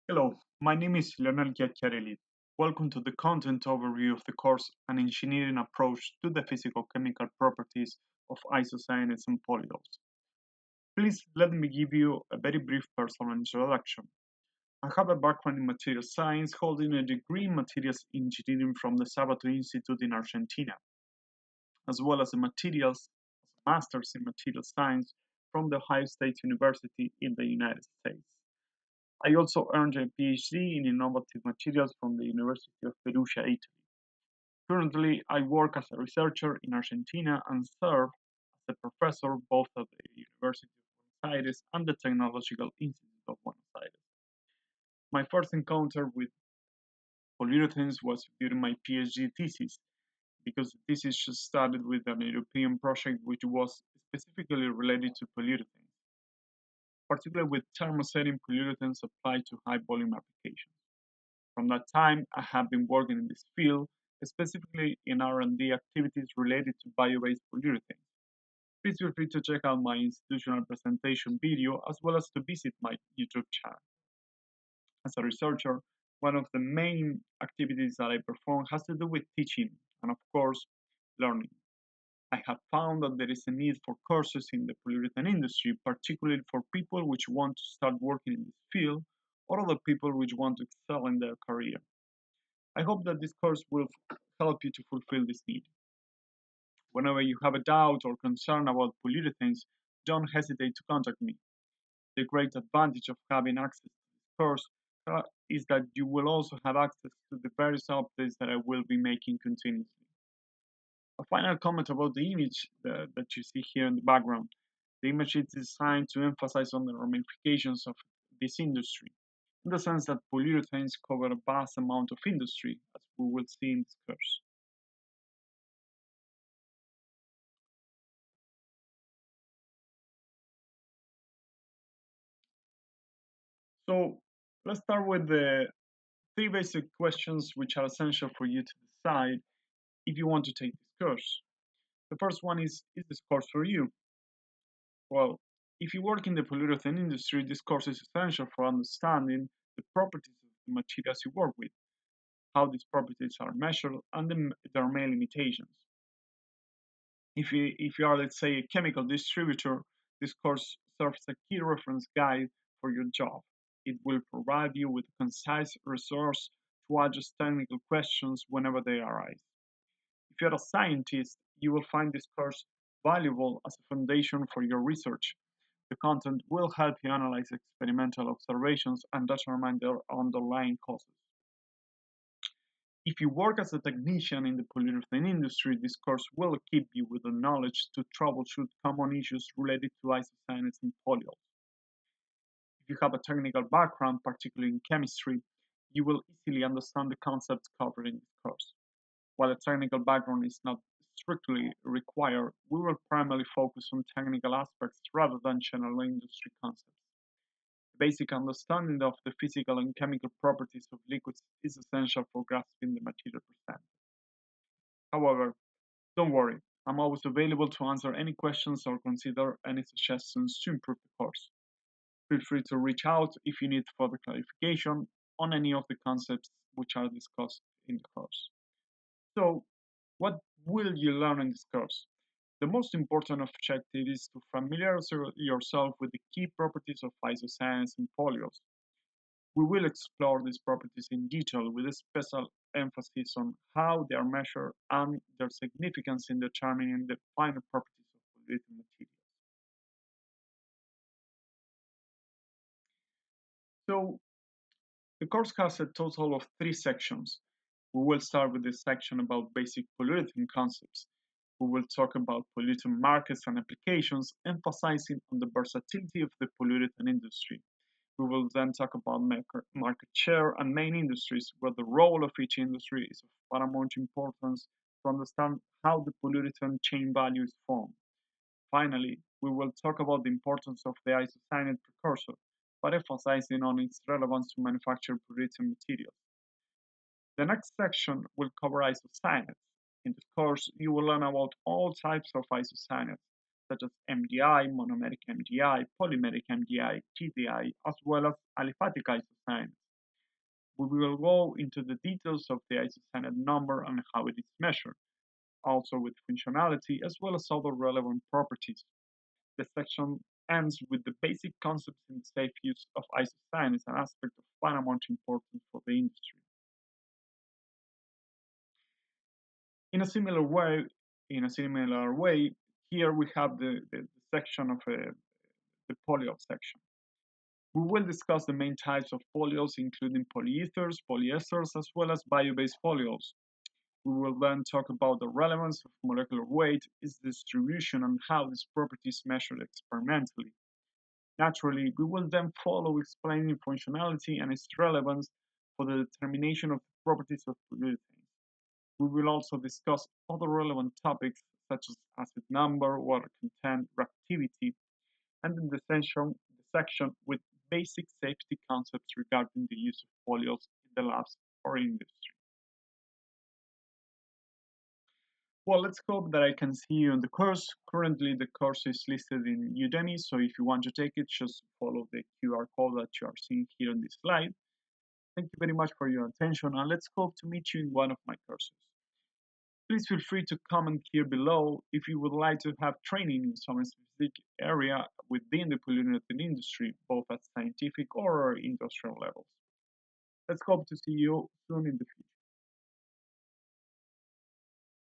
Hello, my name is Leonel Chiacchiarelli. Welcome to the content overview of the course An Engineering Approach to the Physicochemical Properties of Isocyanates and Polyols. Please let me give you a very brief personal introduction. I have a background in material science, holding a degree in materials engineering from the Sabato Institute in Argentina, as well as a master's in material science from the Ohio State University in the United States. I also earned a PhD in innovative materials from the University of Perugia, Italy. Currently, I work as a researcher in Argentina and serve as a professor both at the University of Buenos Aires and the Technological Institute of Buenos Aires. My first encounter with polyurethanes was during my PhD thesis, because the thesis started with an European project which was specifically related to polyurethanes, particularly with thermosetting polyurethanes applied to high volume applications. From that time, I have been working in this field, specifically in R&D activities related to bio-based polyurethanes. Please feel free to check out my institutional presentation video as well as to visit my YouTube channel. As a researcher, one of the main activities that I perform has to do with teaching and, of course, learning. I have found that there is a need for courses in the polyurethane industry, particularly for people which want to start working in this field or other people which want to excel in their career. I hope that this course will help you to fulfill this need. Whenever you have a doubt or concern about polyurethanes, don't hesitate to contact me. The great advantage of having access to this course is that you will also have access to the various updates that I will be making continuously. A final comment about the image that you see here in the background. The image is designed to emphasize on the ramifications of this industry, in the sense that polyurethanes cover a vast amount of industry, as we will see in this course. So let's start with the three basic questions which are essential for you to decide if you want to take this course. The first one is this course for you? Well, if you work in the polyurethane industry, this course is essential for understanding the properties of the materials you work with, how these properties are measured, and their main limitations. If you are, let's say, a chemical distributor, this course serves as a key reference guide for your job. It will provide you with a concise resource to address technical questions whenever they arise. If you're a scientist, you will find this course valuable as a foundation for your research. The content will help you analyze experimental observations and determine their underlying causes. If you work as a technician in the polyurethane industry, this course will equip you with the knowledge to troubleshoot common issues related to isocyanates and polyols. If you have a technical background, particularly in chemistry, you will easily understand the concepts covered in this course. While a technical background is not strictly required, we will primarily focus on technical aspects rather than general industry concepts. Basic understanding of the physical and chemical properties of liquids is essential for grasping the material presented. However, don't worry, I'm always available to answer any questions or consider any suggestions to improve the course. Feel free to reach out if you need further clarification on any of the concepts which are discussed in the course. So, what will you learn in this course? The most important objective is to familiarize yourself with the key properties of isocyanate and polyols. We will explore these properties in detail with a special emphasis on how they are measured and their significance in determining the final properties of polyurethane materials. So, the course has a total of three sections. We will start with the section about basic polyurethane concepts. We will talk about polyurethane markets and applications, emphasizing on the versatility of the polyurethane industry. We will then talk about market share and main industries, where the role of each industry is of paramount importance to understand how the polyurethane chain value is formed. Finally, we will talk about the importance of the isocyanate precursor, but emphasizing on its relevance to manufacture polyurethane materials. The next section will cover isocyanates. In this course, you will learn about all types of isocyanates, such as MDI, monomeric MDI, polymeric MDI, TDI, as well as aliphatic isocyanates. We will go into the details of the isocyanate number and how it is measured, also with functionality as well as other relevant properties. The section ends with the basic concepts in safe use of isocyanates, an aspect of paramount importance for the industry. In a similar way, here we have the section of the polyol section. We will discuss the main types of polyols, including polyethers, polyesters, as well as bio-based polyols. We will then talk about the relevance of molecular weight, its distribution, and how this property is measured experimentally. Naturally, we will then follow explaining functionality and its relevance for the determination of the properties of polyurethanes. We will also discuss other relevant topics such as acid number, water content, reactivity, and in the section with basic safety concepts regarding the use of polyols in the labs or industry. Well, let's hope that I can see you on the course. Currently, the course is listed in Udemy, so if you want to take it, just follow the QR code that you are seeing here on this slide. Thank you very much for your attention, and let's hope to meet you in one of my courses. Please feel free to comment here below if you would like to have training in some specific area within the polyurethane industry, both at scientific or industrial levels. Let's hope to see you soon in the future.